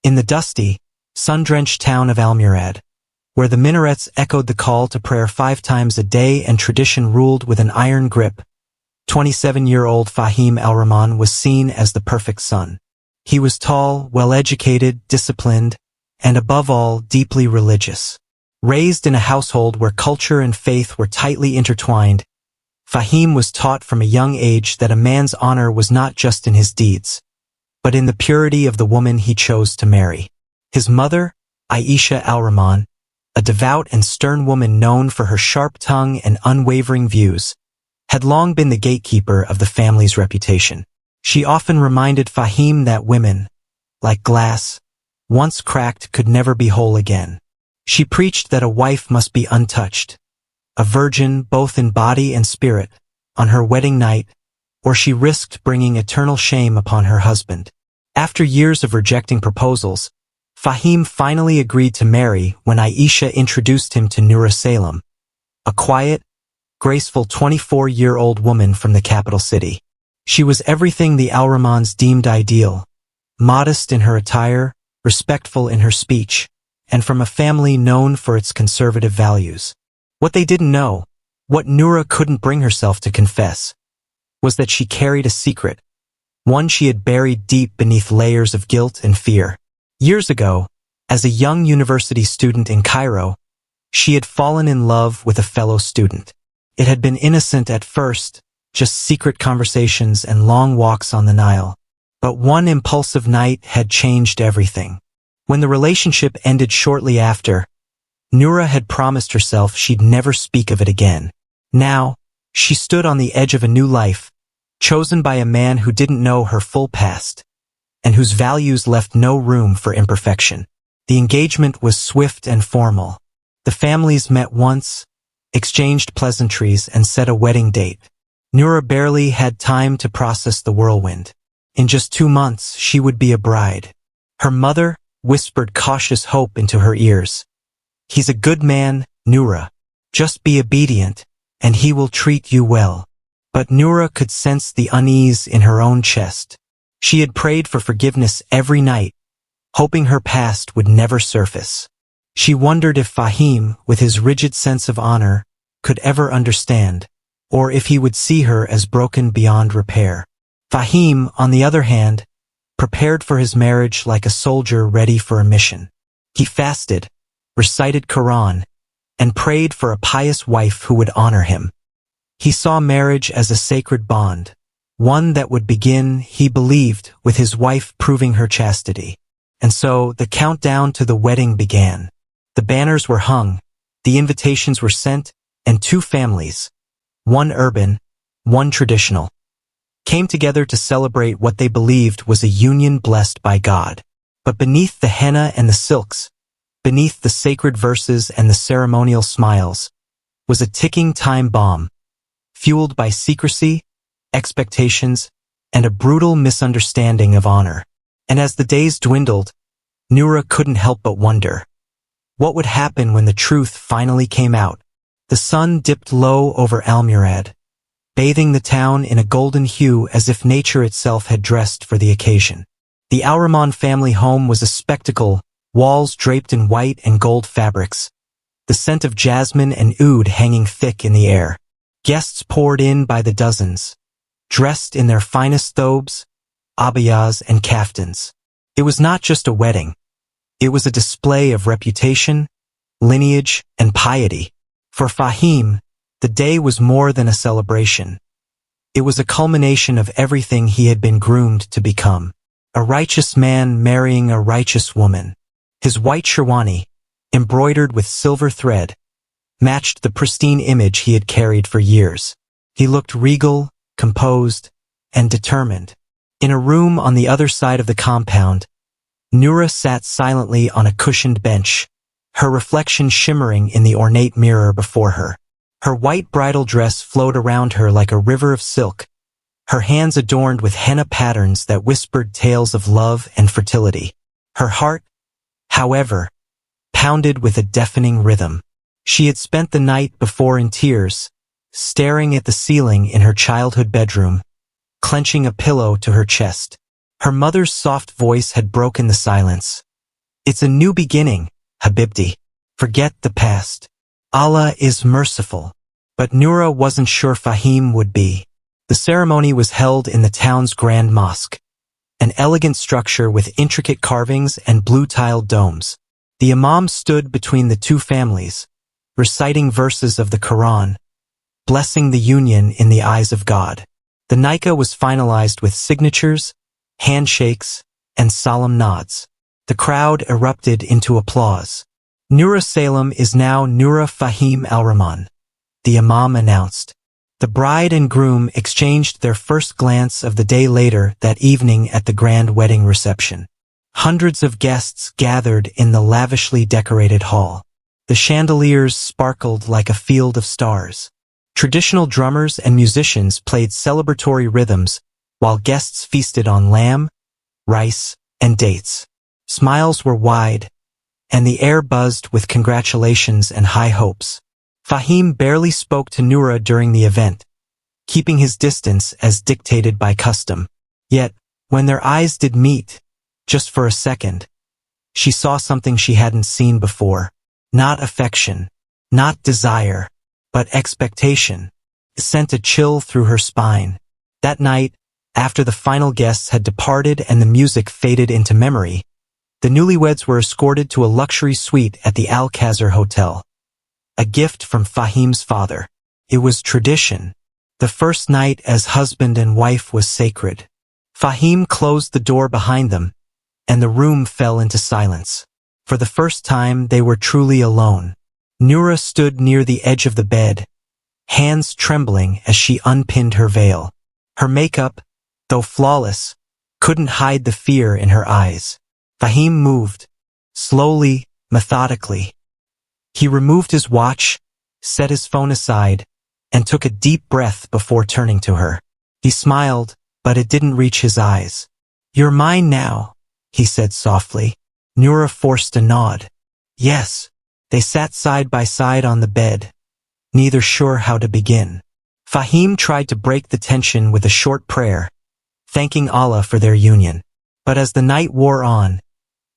In the dusty, sun-drenched town of Almurad, where the minarets echoed the call to prayer 5 times a day and tradition ruled with an iron grip, 27-year-old Fahim al-Rahman was seen as the perfect son. He was tall, well-educated, disciplined, and above all, deeply religious. Raised in a household where culture and faith were tightly intertwined, Fahim was taught from a young age that a man's honor was not just in his deeds, but in the purity of the woman he chose to marry. His mother, Aisha al-Rahman, a devout and stern woman known for her sharp tongue and unwavering views, had long been the gatekeeper of the family's reputation. She often reminded Fahim that women, like glass, once cracked could never be whole again. She preached that a wife must be untouched, a virgin both in body and spirit, on her wedding night, or she risked bringing eternal shame upon her husband. After years of rejecting proposals, Fahim finally agreed to marry when Aisha introduced him to Noura Salem, a quiet, graceful 24-year-old woman from the capital city. She was everything the al-Rahmans deemed ideal, modest in her attire, respectful in her speech, and from a family known for its conservative values. What they didn't know, what Noura couldn't bring herself to confess, was that she carried a secret, one she had buried deep beneath layers of guilt and fear. Years ago, as a young university student in Cairo, she had fallen in love with a fellow student. It had been innocent at first, just secret conversations and long walks on the Nile. But one impulsive night had changed everything. When the relationship ended shortly after, Noura had promised herself she'd never speak of it again. Now, she stood on the edge of a new life, chosen by a man who didn't know her full past, and whose values left no room for imperfection. The engagement was swift and formal. The families met once, exchanged pleasantries, and set a wedding date. Noura barely had time to process the whirlwind. In just 2 months, she would be a bride. Her mother whispered cautious hope into her ears. "He's a good man, Noura. Just be obedient, and he will treat you well." But Noura could sense the unease in her own chest. She had prayed for forgiveness every night, hoping her past would never surface. She wondered if Fahim, with his rigid sense of honor, could ever understand, or if he would see her as broken beyond repair. Fahim, on the other hand, prepared for his marriage like a soldier ready for a mission. He fasted, recited Quran, and prayed for a pious wife who would honor him. He saw marriage as a sacred bond, one that would begin, he believed, with his wife proving her chastity. And so the countdown to the wedding began. The banners were hung, the invitations were sent, and 2 families, one urban, one traditional, came together to celebrate what they believed was a union blessed by God. But beneath the henna and the silks, beneath the sacred verses and the ceremonial smiles, was a ticking time bomb, fueled by secrecy, expectations, and a brutal misunderstanding of honor. And as the days dwindled, Noura couldn't help but wonder, what would happen when the truth finally came out? The sun dipped low over Almurad, bathing the town in a golden hue as if nature itself had dressed for the occasion. The al-Rahman family home was a spectacle, walls draped in white and gold fabrics, the scent of jasmine and oud hanging thick in the air. Guests poured in by the dozens, dressed in their finest thobes, abayas, and kaftans. It was not just a wedding. It was a display of reputation, lineage, and piety. For Fahim, the day was more than a celebration. It was a culmination of everything he had been groomed to become. A righteous man marrying a righteous woman. His white sherwani, embroidered with silver thread, matched the pristine image he had carried for years. He looked regal, composed, and determined. In a room on the other side of the compound, Noura sat silently on a cushioned bench, her reflection shimmering in the ornate mirror before her. Her white bridal dress flowed around her like a river of silk, her hands adorned with henna patterns that whispered tales of love and fertility. Her heart, however, pounded with a deafening rhythm. She had spent the night before in tears, staring at the ceiling in her childhood bedroom, clenching a pillow to her chest. Her mother's soft voice had broken the silence. It's a new beginning, Habibti. Forget the past. Allah is merciful. But Noura wasn't sure Fahim would be. The ceremony was held in the town's grand mosque, an elegant structure with intricate carvings and blue-tiled domes. The imam stood between the two families, reciting verses of the Quran, blessing the union in the eyes of God. The nikah was finalized with signatures, handshakes, and solemn nods. The crowd erupted into applause. Noura Salem is now Noura Fahim Al-Rahman, the imam announced. The bride and groom exchanged their first glance of the day later that evening at the grand wedding reception. Hundreds of guests gathered in the lavishly decorated hall. The chandeliers sparkled like a field of stars. Traditional drummers and musicians played celebratory rhythms, while guests feasted on lamb, rice, and dates. Smiles were wide, and the air buzzed with congratulations and high hopes. Fahim barely spoke to Noura during the event, keeping his distance as dictated by custom. Yet, when their eyes did meet, just for a second, she saw something she hadn't seen before. Not affection, not desire, but expectation. It sent a chill through her spine. That night, after the final guests had departed and the music faded into memory, the newlyweds were escorted to a luxury suite at the Alcazar Hotel. A gift from Fahim's father. It was tradition. The first night as husband and wife was sacred. Fahim closed the door behind them, and the room fell into silence. For the first time, they were truly alone. Noura stood near the edge of the bed, hands trembling as she unpinned her veil. Her makeup, though flawless, couldn't hide the fear in her eyes. Fahim moved, slowly, methodically. He removed his watch, set his phone aside, and took a deep breath before turning to her. He smiled, but it didn't reach his eyes. "You're mine now," he said softly. Noura forced a nod. Yes. They sat side by side on the bed, neither sure how to begin. Fahim tried to break the tension with a short prayer, thanking Allah for their union. But as the night wore on,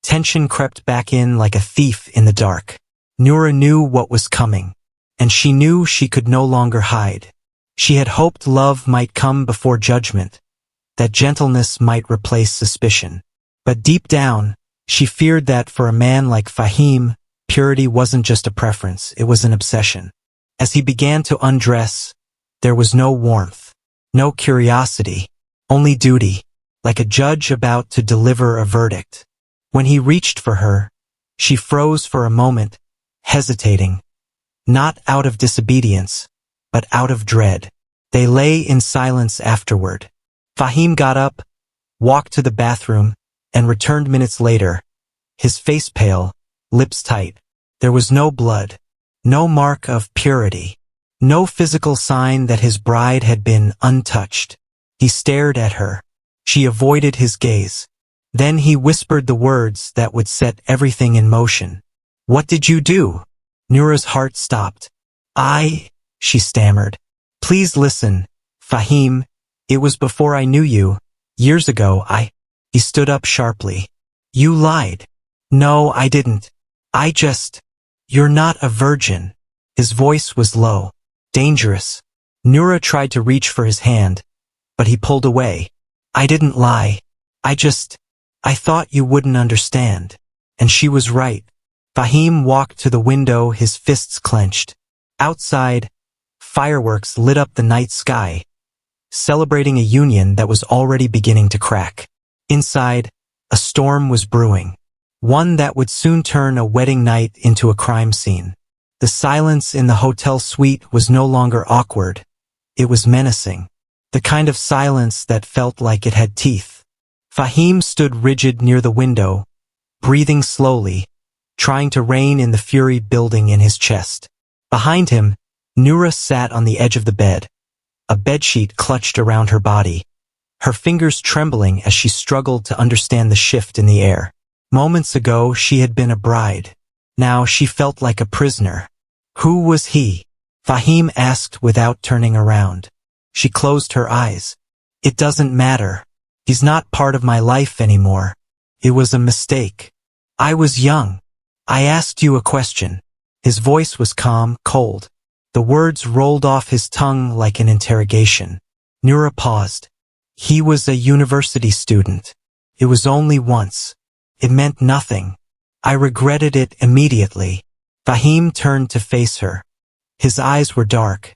tension crept back in like a thief in the dark. Noura knew what was coming, and she knew she could no longer hide. She had hoped love might come before judgment, that gentleness might replace suspicion. But deep down, she feared that for a man like Fahim, purity wasn't just a preference, it was an obsession. As he began to undress, there was no warmth, no curiosity, only duty, like a judge about to deliver a verdict. When he reached for her, she froze for a moment, hesitating, not out of disobedience, but out of dread. They lay in silence afterward. Fahim got up, walked to the bathroom, and returned minutes later, his face pale, lips tight. There was no blood, no mark of purity, no physical sign that his bride had been untouched. He stared at her. She avoided his gaze. Then he whispered the words that would set everything in motion. "What did you do?" Noura's heart stopped. She stammered. "Please listen, Fahim. It was before I knew you. Years ago, He stood up sharply. "You lied." "No, I didn't. You're not a virgin." His voice was low, dangerous. Noura tried to reach for his hand, but he pulled away. "I didn't lie. I thought you wouldn't understand." And she was right. Fahim walked to the window, his fists clenched. Outside, fireworks lit up the night sky, celebrating a union that was already beginning to crack. Inside, a storm was brewing, one that would soon turn a wedding night into a crime scene. The silence in the hotel suite was no longer awkward. It was menacing, the kind of silence that felt like it had teeth. Fahim stood rigid near the window, breathing slowly, trying to rein in the fury building in his chest. Behind him, Noura sat on the edge of the bed, a bedsheet clutched around her body, her fingers trembling as she struggled to understand the shift in the air. Moments ago, she had been a bride. Now she felt like a prisoner. Who was he? Fahim asked without turning around. She closed her eyes. "It doesn't matter. He's not part of my life anymore. It was a mistake." I was young. I asked you a question. His voice was calm, cold. The words rolled off his tongue like an interrogation. Noura paused. He was a university student. It was only once. It meant nothing. I regretted it immediately. Fahim turned to face her. His eyes were dark.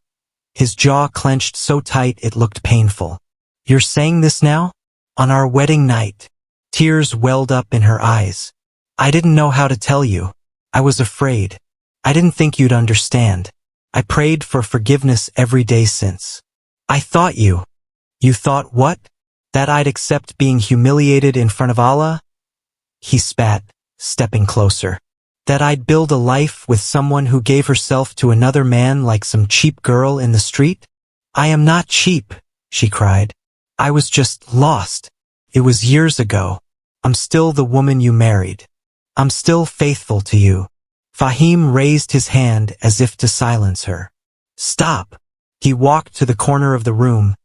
His jaw clenched so tight it looked painful. You're saying this now? On our wedding night. Tears welled up in her eyes. I didn't know how to tell you. I was afraid. I didn't think you'd understand. I prayed for forgiveness every day since. I thought you. You thought what? That I'd accept being humiliated in front of Allah? He spat, stepping closer. That I'd build a life with someone who gave herself to another man like some cheap girl in the street? I am not cheap, she cried. I was just lost. It was years ago. I'm still the woman you married. I'm still faithful to you. Fahim raised his hand as if to silence her. Stop. He walked to the corner of the room,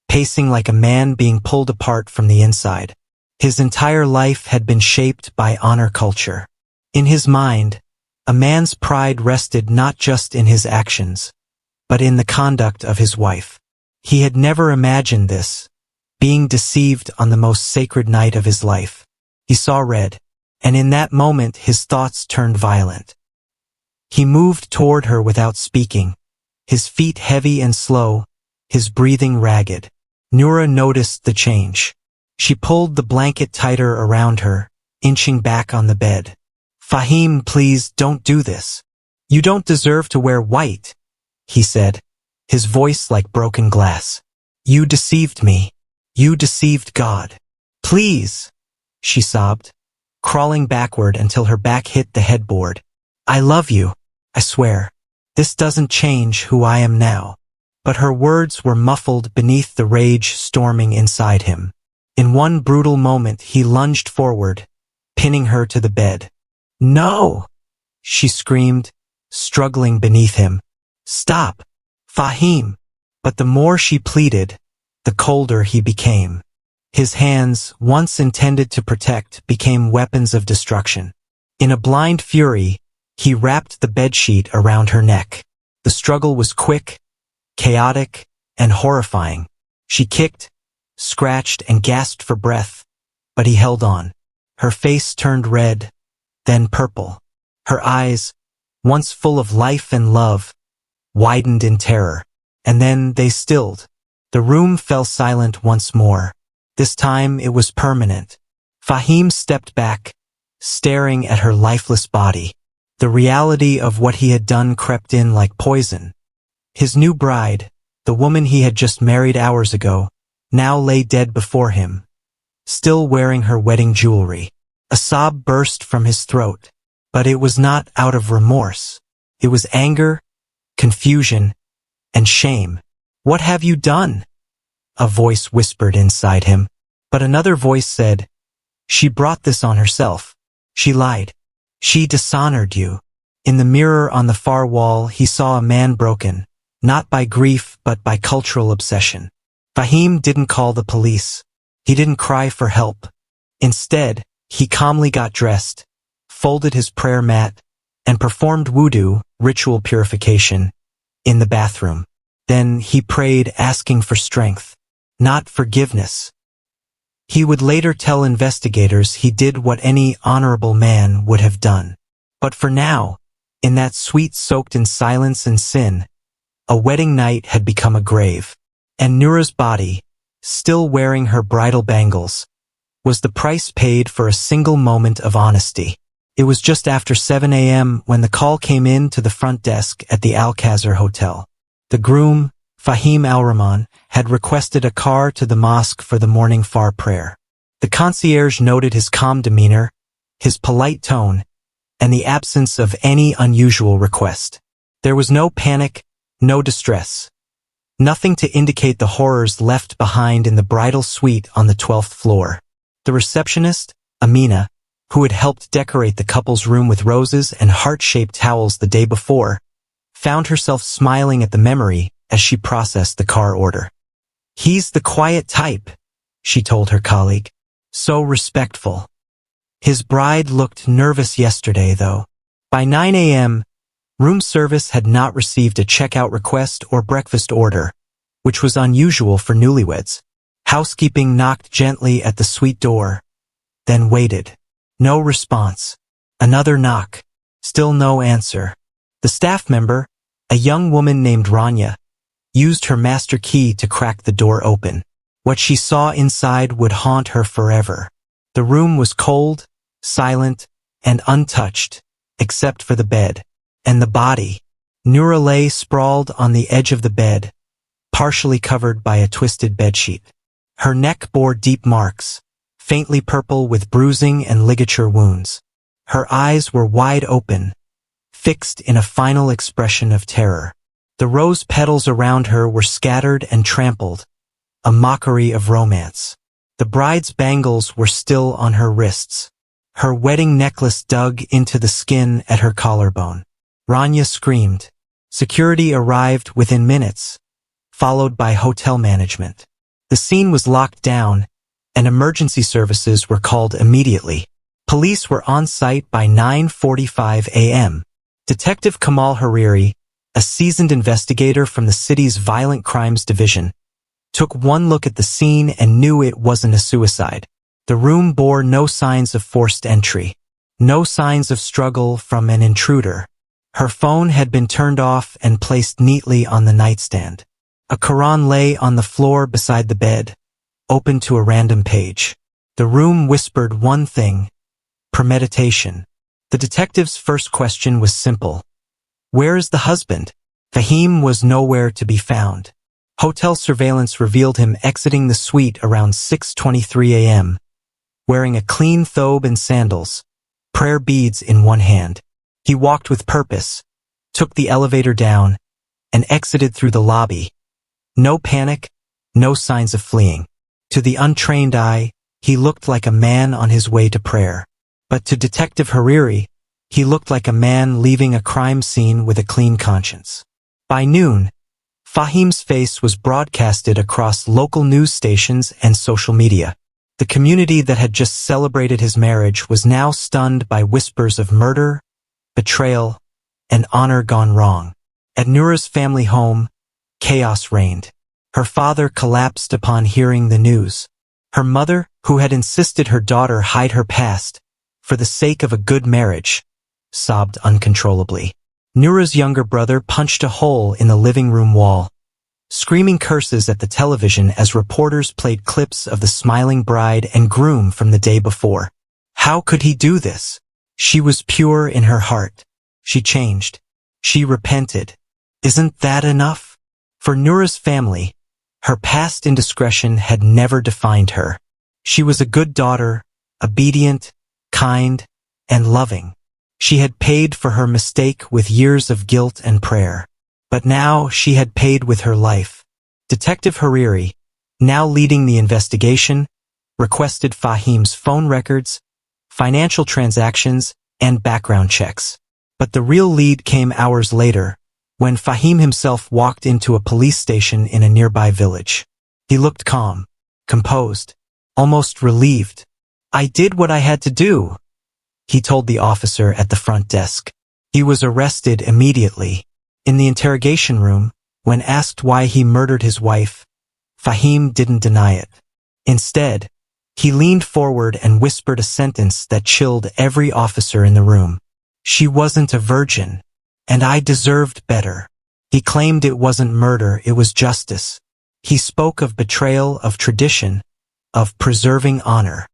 pacing like a man being pulled apart from the inside. His entire life had been shaped by honor culture. In his mind, a man's pride rested not just in his actions, but in the conduct of his wife. He had never imagined this, being deceived on the most sacred night of his life. He saw red, and in that moment his thoughts turned violent. He moved toward her without speaking, his feet heavy and slow, his breathing ragged. Noura noticed the change. She pulled the blanket tighter around her, inching back on the bed. Fahim, please don't do this. You don't deserve to wear white, he said, his voice like broken glass. You deceived me. You deceived God. Please, she sobbed, crawling backward until her back hit the headboard. I love you, I swear. This doesn't change who I am now. But her words were muffled beneath the rage storming inside him. In one brutal moment he lunged forward, pinning her to the bed. No! She screamed, struggling beneath him. Stop! Fahim! But the more she pleaded, the colder he became. His hands, once intended to protect, became weapons of destruction. In a blind fury, he wrapped the bedsheet around her neck. The struggle was quick, chaotic, and horrifying. She kicked, scratched, and gasped for breath, but he held on. Her face turned red, then purple. Her eyes, once full of life and love, widened in terror, and then they stilled. The room fell silent once more. This time it was permanent. Fahim stepped back, staring at her lifeless body. The reality of what he had done crept in like poison. His new bride, the woman he had just married hours ago, now lay dead before him, still wearing her wedding jewelry. A sob burst from his throat, but it was not out of remorse. It was anger, confusion, and shame. What have you done? A voice whispered inside him, but another voice said, she brought this on herself. She lied. She dishonored you. In the mirror on the far wall, he saw a man broken, not by grief but by cultural obsession. Fahim didn't call the police. He didn't cry for help. Instead, he calmly got dressed, folded his prayer mat, and performed wudu, ritual purification, in the bathroom. Then he prayed, asking for strength, not forgiveness. He would later tell investigators he did what any honorable man would have done. But for now, in that suite soaked in silence and sin, a wedding night had become a grave. And Noura's body, still wearing her bridal bangles, was the price paid for a single moment of honesty. It was just after 7 a.m. when the call came in to the front desk at the Alcazar Hotel. The groom, Fahim Al-Rahman, had requested a car to the mosque for the morning far prayer. The concierge noted his calm demeanor, his polite tone, and the absence of any unusual request. There was no panic, no distress. Nothing to indicate the horrors left behind in the bridal suite on the 12th floor. The receptionist, Amina, who had helped decorate the couple's room with roses and heart-shaped towels the day before, found herself smiling at the memory as she processed the car order. He's the quiet type, she told her colleague. So respectful. His bride looked nervous yesterday, though. By 9 a.m., room service had not received a checkout request or breakfast order, which was unusual for newlyweds. Housekeeping knocked gently at the suite door, then waited. No response. Another knock. Still no answer. The staff member, a young woman named Rania, used her master key to crack the door open. What she saw inside would haunt her forever. The room was cold, silent, and untouched, except for the bed. And the body. Noura lay sprawled on the edge of the bed, partially covered by a twisted bedsheet. Her neck bore deep marks, faintly purple with bruising and ligature wounds. Her eyes were wide open, fixed in a final expression of terror. The rose petals around her were scattered and trampled, a mockery of romance. The bride's bangles were still on her wrists. Her wedding necklace dug into the skin at her collarbone. Rania screamed. Security arrived within minutes, followed by hotel management. The scene was locked down, and emergency services were called immediately. Police were on site by 9:45 a.m. Detective Kamal Hariri, a seasoned investigator from the city's Violent Crimes Division, took one look at the scene and knew it wasn't a suicide. The room bore no signs of forced entry, no signs of struggle from an intruder. Her phone had been turned off and placed neatly on the nightstand. A Quran lay on the floor beside the bed, open to a random page. The room whispered one thing: premeditation. The detective's first question was simple. Where is the husband? Fahim was nowhere to be found. Hotel surveillance revealed him exiting the suite around 6:23 a.m., wearing a clean thobe and sandals, prayer beads in one hand. He walked with purpose, took the elevator down, and exited through the lobby. No panic, no signs of fleeing. To the untrained eye, he looked like a man on his way to prayer. But to Detective Hariri, he looked like a man leaving a crime scene with a clean conscience. By noon, Fahim's face was broadcasted across local news stations and social media. The community that had just celebrated his marriage was now stunned by whispers of murder, betrayal, and honor gone wrong. At Noura's family home, chaos reigned. Her father collapsed upon hearing the news. Her mother, who had insisted her daughter hide her past, for the sake of a good marriage, sobbed uncontrollably. Noura's younger brother punched a hole in the living room wall, screaming curses at the television as reporters played clips of the smiling bride and groom from the day before. How could he do this? She was pure in her heart. She changed. She repented. Isn't that enough? For Noura's family, her past indiscretion had never defined her. She was a good daughter, obedient, kind, and loving. She had paid for her mistake with years of guilt and prayer. But now she had paid with her life. Detective Hariri, now leading the investigation, requested Fahim's phone records, financial transactions, and background checks. But the real lead came hours later, when Fahim himself walked into a police station in a nearby village. He looked calm, composed, almost relieved. "I did what I had to do," he told the officer at the front desk. He was arrested immediately. In the interrogation room, when asked why he murdered his wife, Fahim didn't deny it. Instead, he leaned forward and whispered a sentence that chilled every officer in the room. "She wasn't a virgin, and I deserved better." He claimed it wasn't murder, it was justice. He spoke of betrayal, of tradition, of preserving honor.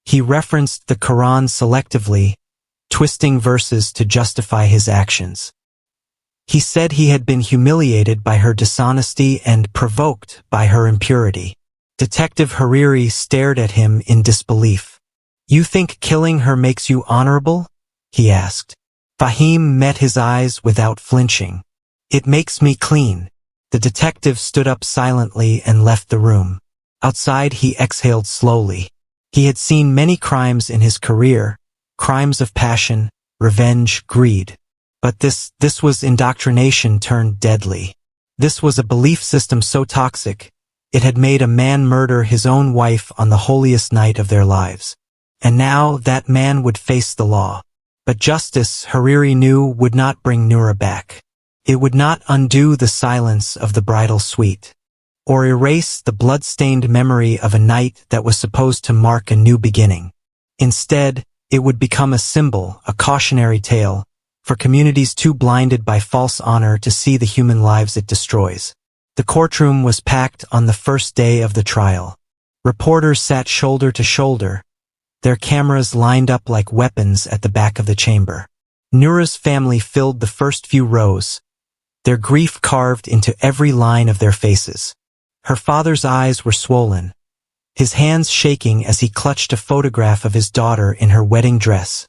He referenced the Quran selectively, twisting verses to justify his actions. He said he had been humiliated by her dishonesty and provoked by her impurity. Detective Hariri stared at him in disbelief. "You think killing her makes you honorable?" he asked. Fahim met his eyes without flinching. "It makes me clean." The detective stood up silently and left the room. Outside, he exhaled slowly. He had seen many crimes in his career, crimes of passion, revenge, greed. But this was indoctrination turned deadly. This was a belief system so toxic, it had made a man murder his own wife on the holiest night of their lives. And now that man would face the law. But justice, Hariri knew, would not bring Noura back. It would not undo the silence of the bridal suite, or erase the blood-stained memory of a night that was supposed to mark a new beginning. Instead, it would become a symbol, a cautionary tale, for communities too blinded by false honor to see the human lives it destroys. The courtroom was packed on the first day of the trial. Reporters sat shoulder to shoulder, their cameras lined up like weapons at the back of the chamber. Noura's family filled the first few rows, their grief carved into every line of their faces. Her father's eyes were swollen, his hands shaking as he clutched a photograph of his daughter in her wedding dress,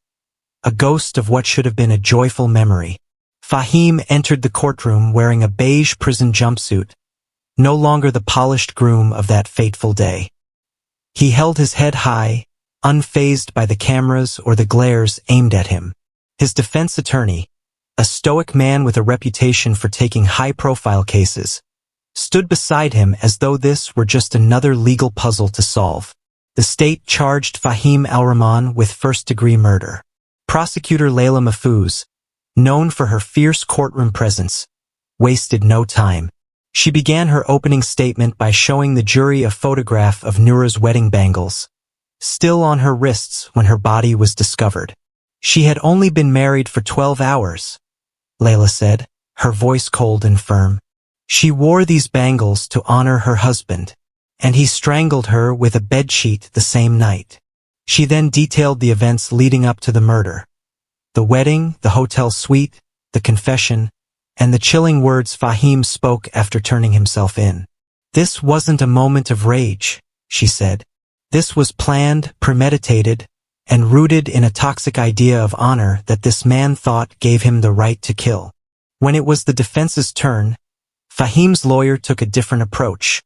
a ghost of what should have been a joyful memory. Fahim entered the courtroom wearing a beige prison jumpsuit, no longer the polished groom of that fateful day. He held his head high, unfazed by the cameras or the glares aimed at him. His defense attorney, a stoic man with a reputation for taking high-profile cases, stood beside him as though this were just another legal puzzle to solve. The state charged Fahim al-Rahman with first-degree murder. Prosecutor Layla Mahfouz, known for her fierce courtroom presence, wasted no time. She began her opening statement by showing the jury a photograph of Noura's wedding bangles, still on her wrists when her body was discovered. She had only been married for 12 hours, Layla said, her voice cold and firm. She wore these bangles to honor her husband, and he strangled her with a bedsheet the same night. She then detailed the events leading up to the murder. The wedding, the hotel suite, the confession, and the chilling words Fahim spoke after turning himself in. This wasn't a moment of rage, she said. This was planned, premeditated, and rooted in a toxic idea of honor that this man thought gave him the right to kill. When it was the defense's turn, Fahim's lawyer took a different approach,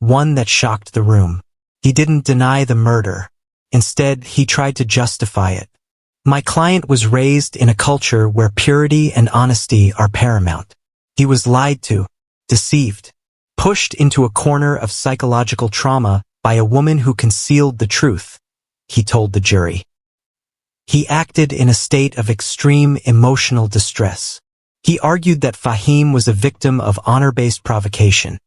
one that shocked the room. He didn't deny the murder. Instead, he tried to justify it. My client was raised in a culture where purity and honesty are paramount. He was lied to, deceived, pushed into a corner of psychological trauma by a woman who concealed the truth, he told the jury. He acted in a state of extreme emotional distress. He argued that Fahim was a victim of honor-based provocation,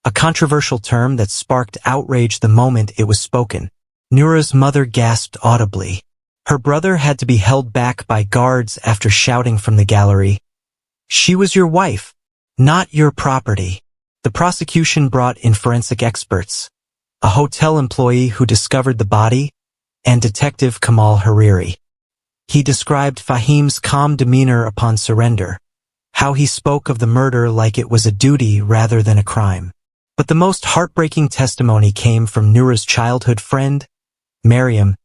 a controversial term that sparked outrage the moment it was spoken. Noura's mother gasped audibly. Her brother had to be held back by guards after shouting from the gallery, "She was your wife, not your property." The prosecution brought in forensic experts, a hotel employee who discovered the body, and Detective Kamal Hariri. He described Fahim's calm demeanor upon surrender, how he spoke of the murder like it was a duty rather than a crime. But the most heartbreaking testimony came from Noura's childhood friend, Mariam,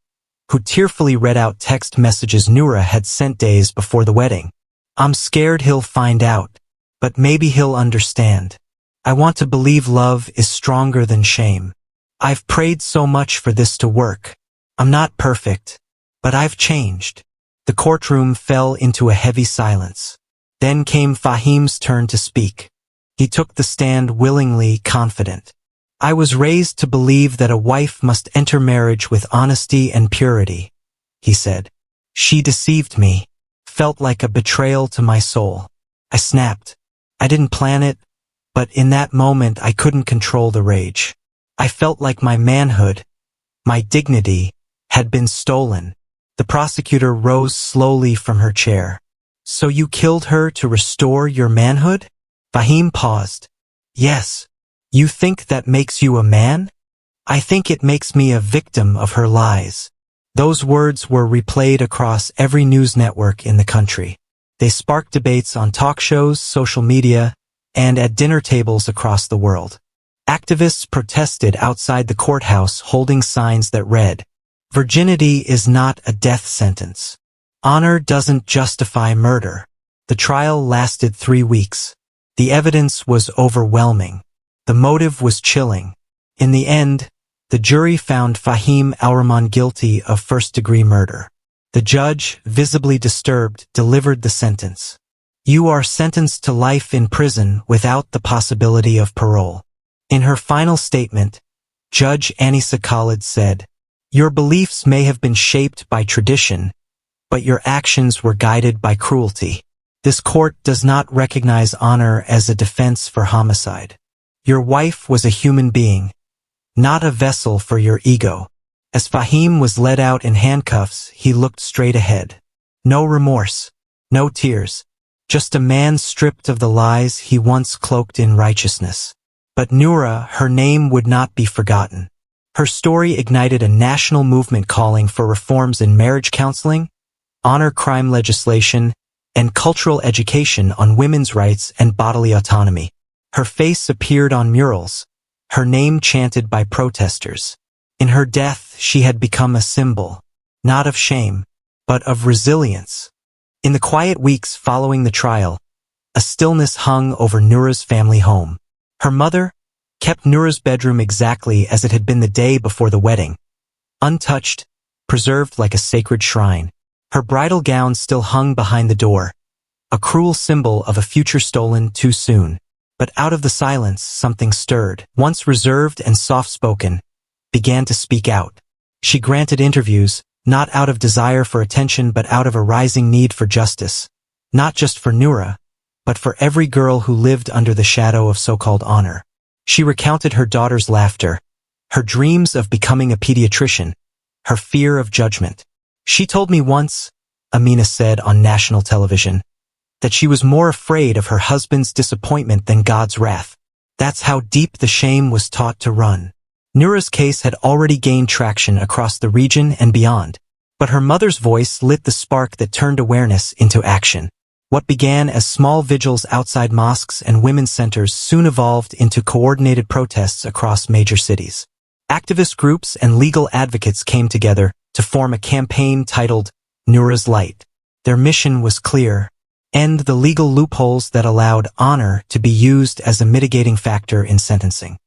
who tearfully read out text messages Noura had sent days before the wedding. "I'm scared he'll find out, but maybe he'll understand. I want to believe love is stronger than shame. I've prayed so much for this to work. I'm not perfect, but I've changed." The courtroom fell into a heavy silence. Then came Fahim's turn to speak. He took the stand willingly, confident. "I was raised to believe that a wife must enter marriage with honesty and purity," he said. "She deceived me, felt like a betrayal to my soul. I snapped. I didn't plan it, but in that moment I couldn't control the rage. I felt like my manhood, my dignity, had been stolen." The prosecutor rose slowly from her chair. "So you killed her to restore your manhood?" Fahim paused. "Yes. You think that makes you a man? I think it makes me a victim of her lies." Those words were replayed across every news network in the country. They sparked debates on talk shows, social media, and at dinner tables across the world. Activists protested outside the courthouse holding signs that read, "Virginity is not a death sentence. Honor doesn't justify murder." The trial lasted 3 weeks. The evidence was overwhelming. The motive was chilling. In the end, the jury found Fahim al-Rahman guilty of first-degree murder. The judge, visibly disturbed, delivered the sentence. "You are sentenced to life in prison without the possibility of parole." In her final statement, Judge Anisa Khalid said, Your beliefs may have been shaped by tradition, but your actions were guided by cruelty. This court does not recognize honor as a defense for homicide. Your wife was a human being, not a vessel for your ego. As Fahim was led out in handcuffs, he looked straight ahead. No remorse, no tears, just a man stripped of the lies he once cloaked in righteousness. But Noura, her name would not be forgotten. Her story ignited a national movement calling for reforms in marriage counseling, honor crime legislation, and cultural education on women's rights and bodily autonomy. Her face appeared on murals, her name chanted by protesters. In her death, she had become a symbol, not of shame, but of resilience. In the quiet weeks following the trial, a stillness hung over Noura's family home. Her mother kept Noura's bedroom exactly as it had been the day before the wedding, untouched, preserved like a sacred shrine. Her bridal gown still hung behind the door, a cruel symbol of a future stolen too soon. But out of the silence, something stirred. Once reserved and soft-spoken, began to speak out. She granted interviews, not out of desire for attention but out of a rising need for justice. Not just for Noura, but for every girl who lived under the shadow of so-called honor. She recounted her daughter's laughter, her dreams of becoming a pediatrician, her fear of judgment. She told me once, Amina said on national television, that she was more afraid of her husband's disappointment than God's wrath. That's how deep the shame was taught to run. Noura's case had already gained traction across the region and beyond, but her mother's voice lit the spark that turned awareness into action. What began as small vigils outside mosques and women's centers soon evolved into coordinated protests across major cities. Activist groups and legal advocates came together to form a campaign titled Noura's Light. Their mission was clear: end the legal loopholes that allowed honor to be used as a mitigating factor in sentencing.